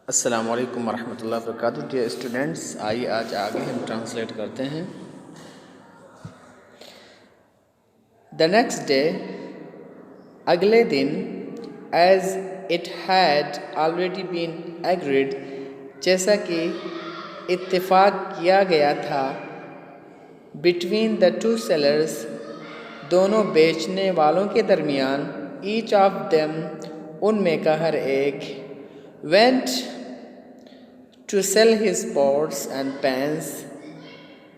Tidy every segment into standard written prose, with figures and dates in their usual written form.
अस्सलामु अलैकुम वरहमतुल्लाहि वबरकातुहू। डियर स्टूडेंट्स, आइए आज आगे हम ट्रांसलेट करते हैं। द नेक्स्ट डे, अगले दिन, as it had already been agreed, जैसा कि इत्तेफाक किया गया था, बिटवीन द टू सेलर्स, दोनों बेचने वालों के दरमियान, ईच ऑफ देम, उनमें का हर एक, went to sell his pots and pans,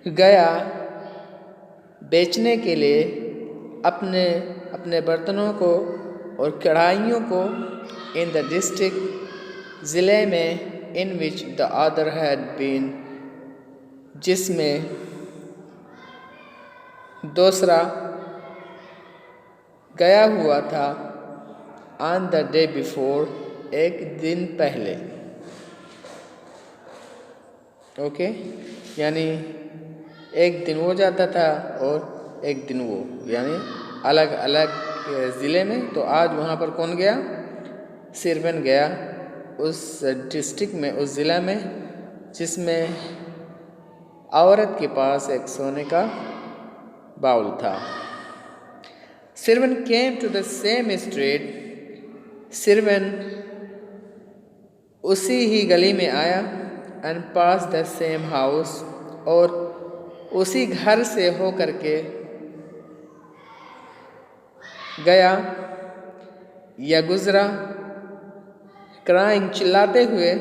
गया बेचने के लिए अपने अपने बर्तनों को और कढ़ाइयों को, in the district, ज़िले में, in which the other had been, जिसमें दूसरा गया हुआ था, on the day before, एक दिन पहले। ओके यानी एक दिन वो जाता था और एक दिन वो, यानी अलग अलग ज़िले में। तो आज वहाँ पर कौन गया? सिरवन गया उस डिस्ट्रिक्ट में, उस ज़िला में जिसमें औरत के पास एक सोने का बाउल था। Sirvan came to the same street, Sirvan उसी ही गली में आया, and pass the same house, और उसी घर से हो करके गया या गुजरा, crying, चिल्लाते हुए,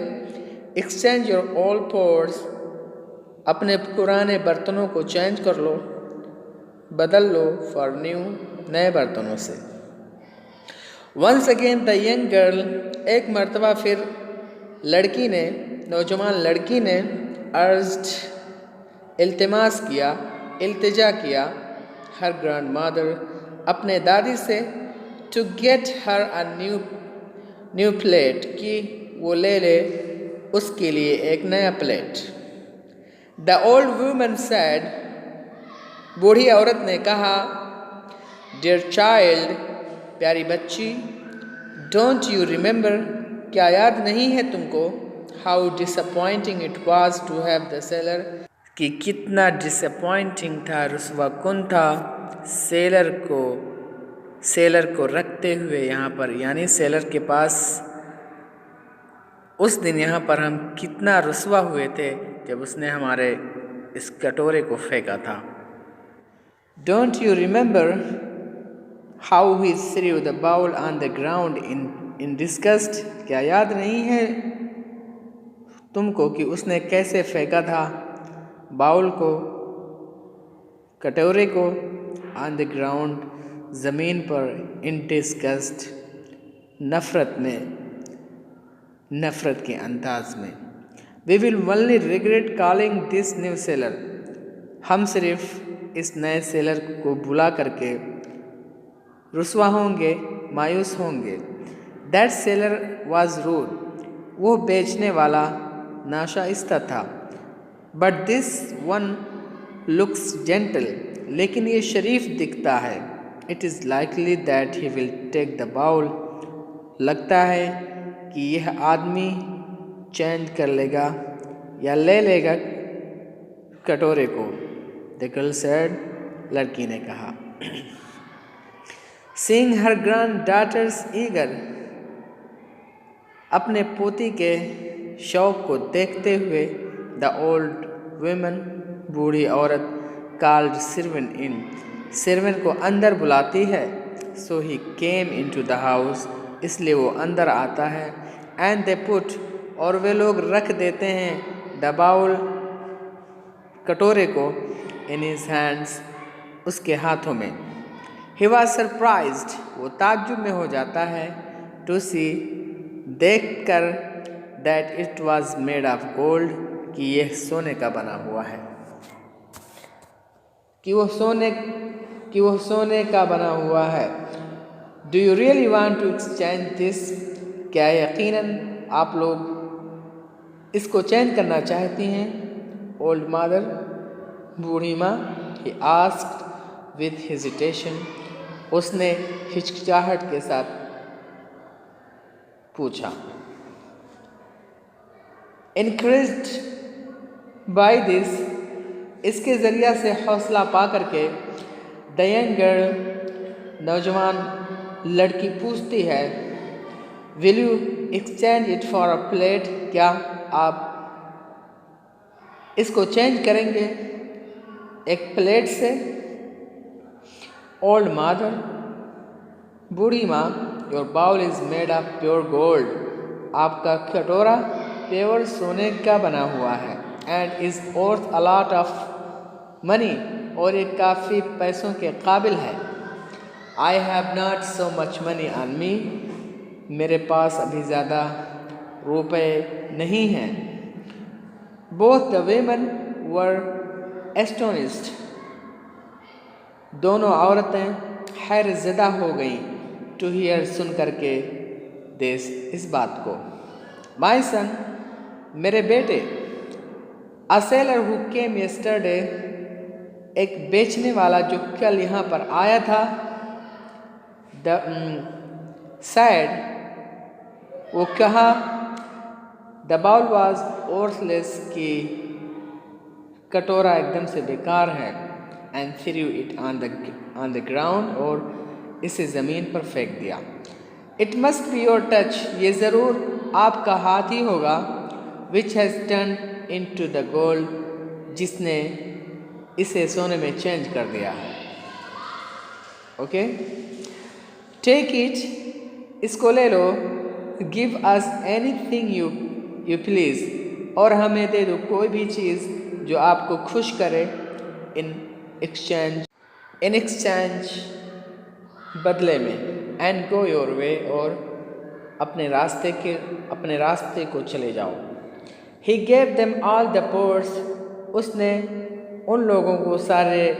exchange your old pots, अपने पुराने बर्तनों को चेंज कर लो, बदल लो, for new, नए बर्तनों से। Once again the young girl, एक मर्तबा फिर लड़की ने, नौजवान लड़की ने, अर्ज्ड, इल्तिमास किया, इल्तिजा किया, हर ग्रैंड मदर, अपने दादी से, to get her a new plate, कि वो ले ले उसके लिए एक नया प्लेट। द ओल्ड वुमन सेड, बूढ़ी औरत ने कहा, डियर चाइल्ड, प्यारी बच्ची, डोंट यू रिमेंबर, क्या याद नहीं है तुमको, how disappointing it was to have the seller, कि कितना डिसअपॉइंटिंग था, रुस्वाकुन था सेलर को रखते हुए यहाँ पर, यानी सेलर के पास उस दिन यहाँ पर हम कितना रुस्वा हुए थे जब उसने हमारे इस कटोरे को फेंका था। Don't you remember how he threw the bowl on the ground in disgust, क्या याद नहीं है तुमको कि उसने कैसे फेंका था बाउल को, कटोरे को, ऑन द ग्राउंड, ज़मीन पर, इन डिस्गस्ट, नफ़रत में, नफ़रत के अंदाज में। We will only regret calling this new seller, हम सिर्फ इस नए सेलर को बुला करके रुस्वा होंगे, मायूस होंगे। दैट सेलर वॉज रूड, वो बेचने वाला नाशाइस्ता था। But this one looks gentle, लेकिन ये शरीफ दिखता है। It is likely that he will take the bowl, लगता है कि यह आदमी चेंज कर लेगा या ले लेगा कटोरे को। द गर्ल सेड, लड़की ने कहा। Seeing her granddaughters eager, अपने पोती के शौक को देखते हुए, द ओल्ड वुमन, बूढ़ी औरत, कॉल्ड सिरवन इन, सिरवन को अंदर बुलाती है। सो ही केम इनटू द हाउस, इसलिए वो अंदर आता है। एंड दे पुट, और वे लोग रख देते हैं, द बाउल, कटोरे को, इन हिज हैंड्स, उसके हाथों में। ही वॉज सरप्राइज्ड, वो ताज्जुब में हो जाता है, टू सी, देख कर, that it was made of gold, कि यह सोने का बना हुआ है, कि वो सोने का बना हुआ है। Do you really want to exchange this, क्या यकीनन आप लोग इसको चेंज करना चाहती हैं? ओल्ड मदर, बूढ़ी माँ, ही आस्क्ड विद हेजिटेशन, उसने हिचकिचाहट के साथ पूछा। Encouraged by this, इसके ज़रिया से हौसला पा करके द यंग गर्ल नौजवान लड़की पूछती है, will you exchange it for a plate, क्या आप इसको चेंज करेंगे एक प्लेट से? ओल्ड मदर, बूढ़ी माँ, your bowl is made of pure gold, आपका कटोरा प्योर सोने का बना हुआ है, and is worth a lot of money, और ये काफ़ी पैसों के काबिल है। I have not so much money on me, मेरे पास अभी ज़्यादा रुपए नहीं हैं। Both the women were astonished, दोनों औरतें हैरज़दा हो गईं टू हियर, सुन करके दिस, इस बात को। माई सन, मेरे बेटे, a seller who came yesterday, एक बेचने वाला जो कल यहाँ पर आया था, सैड, वो कहा, द बाउल वॉज वर्थलेस, की कटोरा एकदम से बेकार है, and threw it on the ground, और इसे ज़मीन पर फेंक दिया। It must be your touch, ये ज़रूर आपका हाथ ही होगा, which has turn into the gold, जिसने इसे सोने में चेंज कर दिया है। ओके, टेक इट, इसको ले लो, give us anything you please, और हमें दे दो कोई भी चीज़ जो आपको खुश करे, इन एक्सचेंज बदले में, एंड गो योर वे, और अपने रास्ते को चले जाओ। He gave them all the pores, उसने उन लोगों को सारे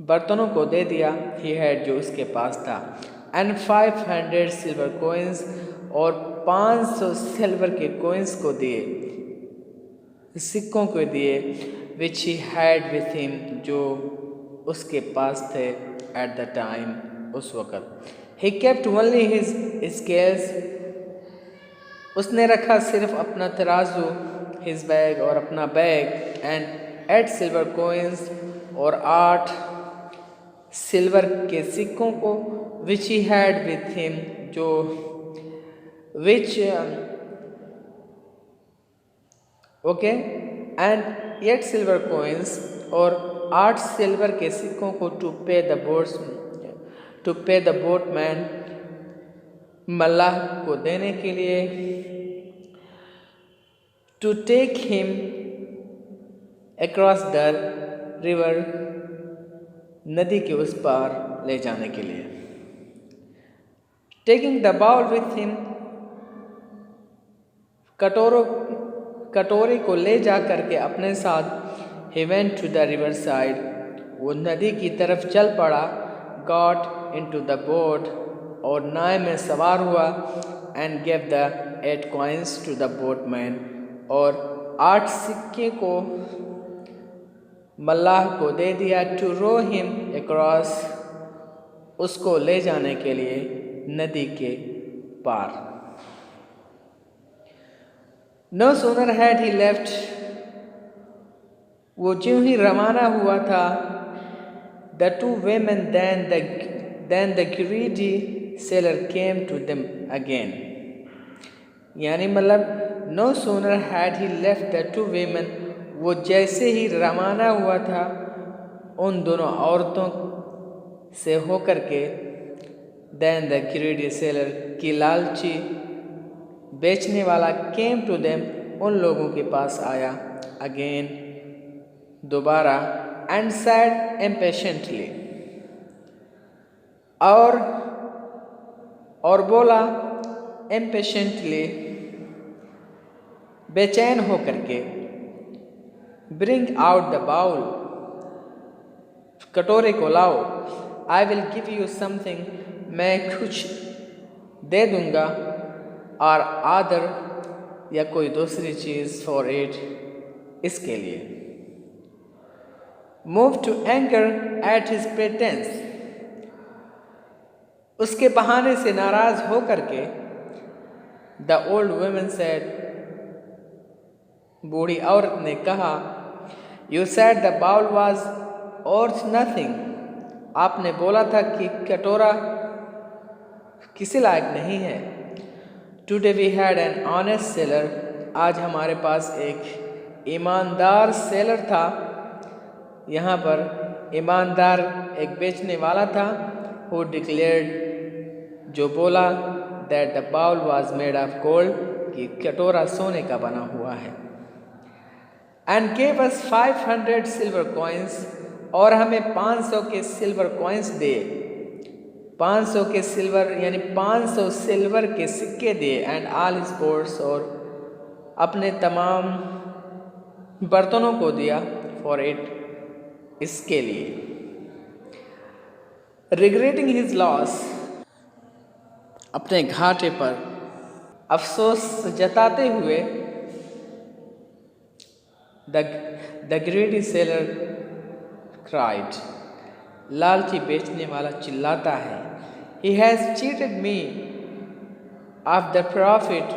बर्तनों को दे दिया, ही हैड, जो उसके पास था, एंड 500 सिल्वर कोइंस, और 500 सिल्वर के कोइंस को दिए, सिक्कों को दिए, विच ही हैड विथ हिम, जो उसके पास थे, एट द टाइम, उस वक़्त। He kept only his scales, उसने रखा सिर्फ अपना तराजू, हिज बैग, और अपना बैग, एंड 8 सिल्वर कोइंस, और 8 सिल्वर के सिक्कों को, विच ही हैड विथ हिम, जो विच ओके, एंड 8 सिल्वर कोइंस, और 8 सिल्वर के सिक्कों को, टू पे द बोटमैन, मल्लाह को देने के लिए, to take him across the river, नदी के उस पार ले जाने के लिए। Taking the bowl with him, कटोरे को ले जा करके अपने साथ, he went to the river side, वो नदी की तरफ चल पड़ा, got into the boat, और नाव में सवार हुआ, and gave the 8 coins to the boatman, और 8 सिक्के को मल्लाह को दे दिया, to row him across, उसको ले जाने के लिए नदी के पार। No sooner had he left, वो ज्यों ही रवाना हुआ था, the 2 women then the greedy sailor came to them again, यानी मतलब no sooner had he left the 2 women, वो जैसे ही रवाना हुआ था उन दोनों औरतों से होकर के, then the greedy sailor, की लालची बेचने वाला, came to them, उन लोगों के पास आया, again, दोबारा, and said impatiently, और बोला impatiently, बेचैन होकर के, bring out the bowl, कटोरे को लाओ, I will give you something, मैं कुछ दे दूंगा, और आदर, या कोई दूसरी चीज़, for it, इसके लिए। Move to anger at his pretense, उसके बहाने से नाराज हो करके, The old woman said, बूढ़ी औरत ने कहा, You said the bowl was worth nothing. आपने बोला था कि कटोरा किसी लायक नहीं है। Today we had an honest seller. आज हमारे पास एक ईमानदार सेलर था। यहाँ पर ईमानदार एक बेचने वाला था। Who declared, जो बोला, that the bowl was made of gold, कि कटोरा सोने का बना हुआ है। And gave us 500 silver coins, और हमें 500 के सिल्वर कॉइन्स दिए। 500 के सिल्वर यानी 500 सिल्वर के सिक्के दिए। एंड ऑल हिज पोर्ट्स, और अपने तमाम बर्तनों को दिया। फॉर इट, इसके लिए। रिग्रेटिंग हिज लॉस, अपने घाटे पर अफसोस जताते हुए। द ग्रेडी सेलर क्राइड, लालची बेचने वाला चिल्लाता है। He has cheated me of the profit,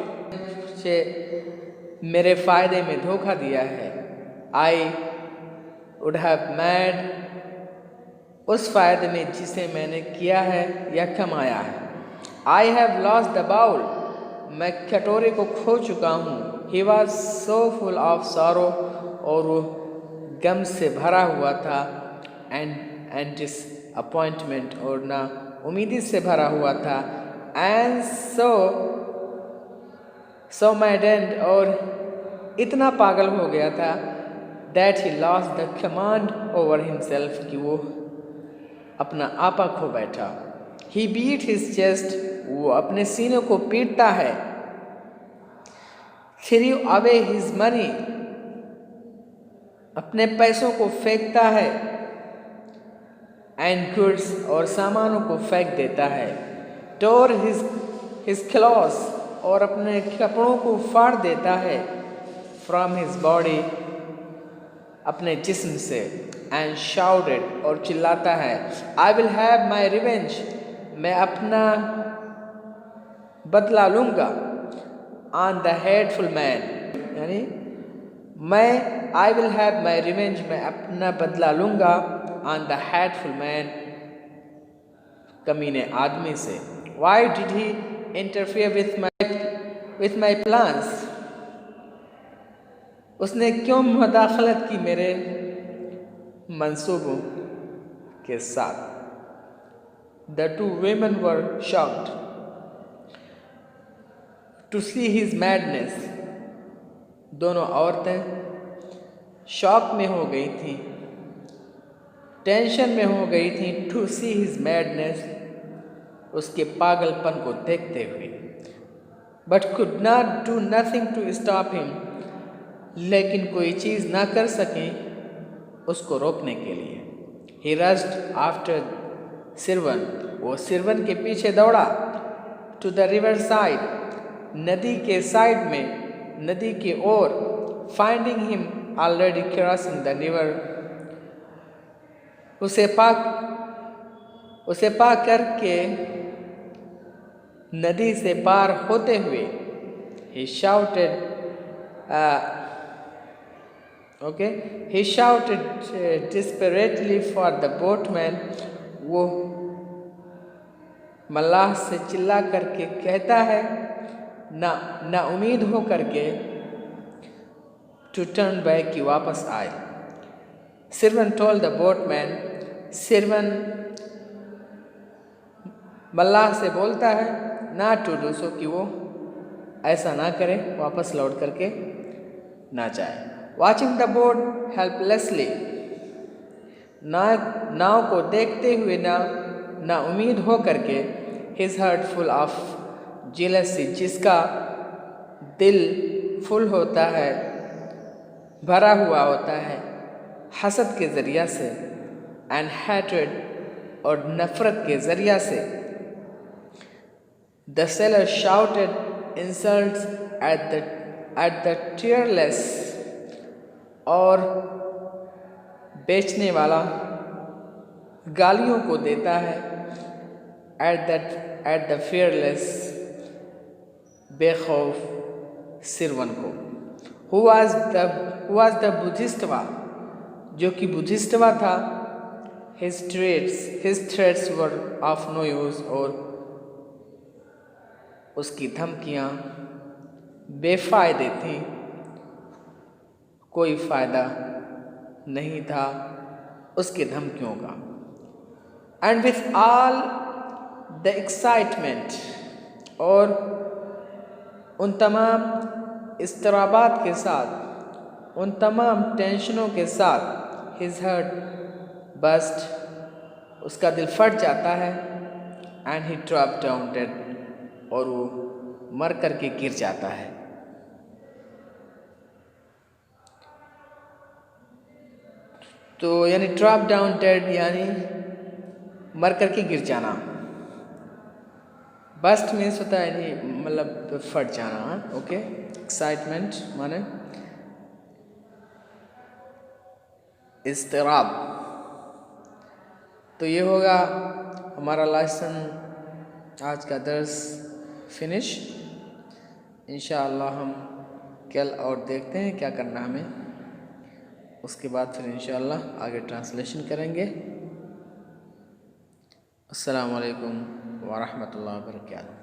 से मेरे फायदे में धोखा दिया है। I would have made, उस फायदे में जिसे मैंने किया है या कमाया है। I have lost the bowl, मैं कटोरे को खो चुका हूँ। He was so full of sorrow, और वो गम से भरा हुआ था। एंड डिसअपॉइंटमेंट, और ना उम्मीदी से भरा हुआ था। एंड सो मैडेंड, और इतना पागल हो गया था। That he lost the command over himself, कि वो अपना आपा खो बैठा। ही बीट हिज चेस्ट, वो अपने सीने को पीटता है। थ्रू अवे हिज मनी, अपने पैसों को फेंकता है। एंड गुड्स, और सामानों को फेंक देता है। टोर हिज क्लॉथ्स, और अपने कपड़ों को फाड़ देता है। फ्रॉम हिज बॉडी, अपने जिस्म से। एंड शाउटेड, और चिल्लाता है, I will have my revenge, मैं अपना बदला लूंगा। ऑन द हेटफुल मैन, यानी I will have my revenge, मैं अपना बदला लूंगा। ऑन द हेटफुल मैन, कमीने आदमी से। Why did he interfere with my plans, उसने क्यों मुदाखलत की मेरे मंसूबों के साथ। The two women were shocked to see his madness, दोनों औरतें शॉक में हो गई थी, टेंशन में हो गई थी। टू सी हिज मैडनेस, उसके पागलपन को देखते हुए। But could not do nothing to stop him, लेकिन कोई चीज़ ना कर सके उसको रोकने के लिए। ही रश्ड आफ्टर सिरवन, वो सिरवन के पीछे दौड़ा। टू द रिवर साइड, नदी के साइड में, नदी की ओर। Finding him already crossing the river, उसे पा करके नदी से पार होते हुए। he shouted desperately for the boatman, वो मल्लाह से चिल्ला करके कहता है, ना उम्मीद हो करके, to turn back, कि वापस आए। सिरवन told the boatman, सिरवन मल्लाह से बोलता है, ना टू डू सो, कि वो ऐसा ना करे, वापस लौट करके ना जाए। वॉचिंग द बोट हेल्पलेसली, नाव को देखते हुए ना उम्मीद हो करके। His heart full of jealousy, जिसका दिल फुल होता है, भरा हुआ होता है हसद के ज़रिया से। एंड हैट्रेड, और नफ़रत के ज़रिया से। The seller shouted insults at the tearless, और बेचने वाला गालियों को देता है। एट द fearless, बेखौफ सिरवन को। हु वाज द बुद्धिस्टवा, जो कि बुद्धिस्टवा था। His threats were of no use, और उसकी धमकियाँ बेफायदे थीं, कोई फ़ायदा नहीं था उसकी धमकियों का। And with all the excitement, और उन तमाम इस्तराबात के साथ, उन तमाम टेंशनों के साथ, हिज हार्ट बस्ट, उसका दिल फट जाता है। And he drop down dead, और वो मर करके गिर जाता है। तो यानी ड्रॉप डाउन डेड यानी मर करके गिर जाना। बस्ट मीन्स होता है यानी मतलब फट जाना। ओके, एक्साइटमेंट माने इस्तराब। तो ये होगा हमारा लेसन, आज का दर्स फिनिश। इंशाअल्लाह हम कल और देखते हैं क्या करना हमें, उसके बाद फिर इंशाअल्लाह आगे ट्रांसलेशन करेंगे। अस्सलामु अलैकुम व रहमतुल्लाहि व बरकातहू।